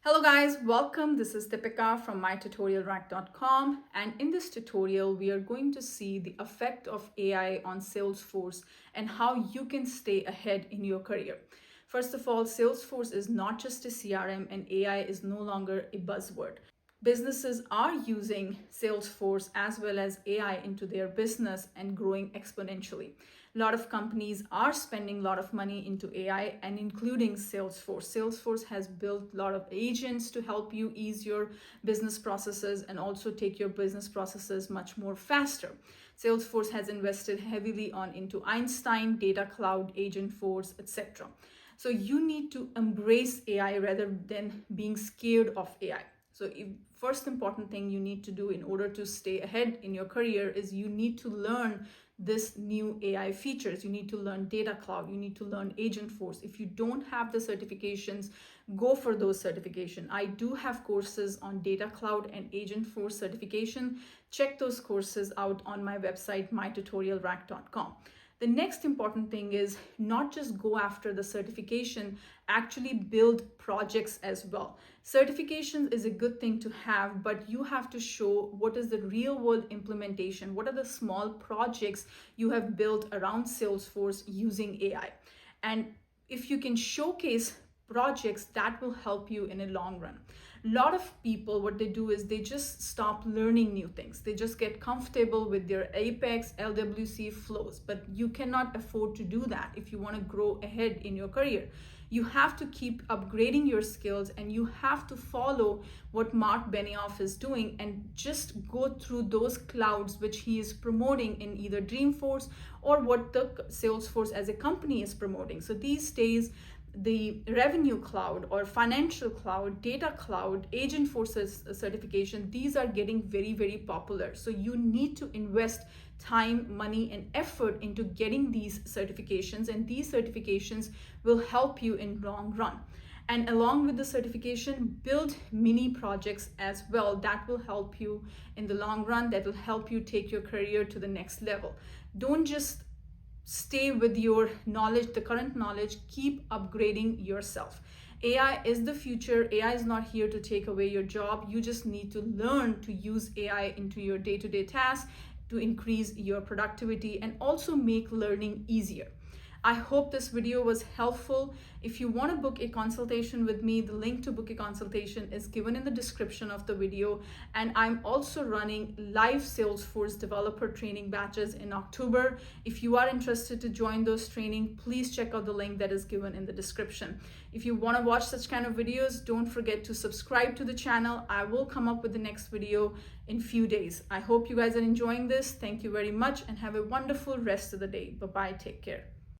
Hello guys, welcome. This is Deepika from mytutorialrack.com, and in this tutorial we are going to see the effect of AI on Salesforce and how you can stay ahead in your career. First of all, Salesforce is not just a CRM and AI is no longer a buzzword. Businesses are using Salesforce as well as AI into their business and growing exponentially. A lot of companies are spending a lot of money into AI and including Salesforce. Salesforce has built a lot of agents to help you ease your business processes and also take your business processes much more faster. Salesforce has invested heavily into Einstein, Data Cloud, Agentforce, etc. So you need to embrace AI rather than being scared of AI. So first important thing you need to do in order to stay ahead in your career is you need to learn this new AI features. You need to learn Data Cloud. You need to learn Agentforce. If you don't have the certifications, go for those certifications. I do have courses on Data Cloud and Agentforce certification. Check those courses out on my website, mytutorialrack.com. The next important thing is not just go after the certification, actually build projects as well. Certifications is a good thing to have, but you have to show what is the real world implementation. What are the small projects you have built around Salesforce using AI? And if you can showcase projects, that will help you in a long run. A lot of people, what they do is they just stop learning new things. They just get comfortable with their Apex LWC flows, but you cannot afford to do that if you want to grow ahead in your career. You have to keep upgrading your skills and you have to follow what Mark Benioff is doing and just go through those clouds which he is promoting in either Dreamforce or what the Salesforce as a company is promoting. So these days, the revenue cloud or financial cloud, data cloud, Agentforce certification, these are getting very, very popular. So you need to invest time, money, and effort into getting these certifications, and these certifications will help you in long run. And along with the certification, build mini projects as well. That will help you in the long run. That will help you take your career to the next level. Don't just stay with your knowledge, the current knowledge, keep upgrading yourself. AI is the future. AI is not here to take away your job. You just need to learn to use AI into your day-to-day tasks to increase your productivity and also make learning easier. I hope this video was helpful. If you want to book a consultation with me, the link to book a consultation is given in the description of the video. And I'm also running live Salesforce developer training batches in October. If you are interested to join those training, please check out the link that is given in the description. If you want to watch such kind of videos, don't forget to subscribe to the channel. I will come up with the next video in few days. I hope you guys are enjoying this. Thank you very much and have a wonderful rest of the day. Bye-bye. Take care.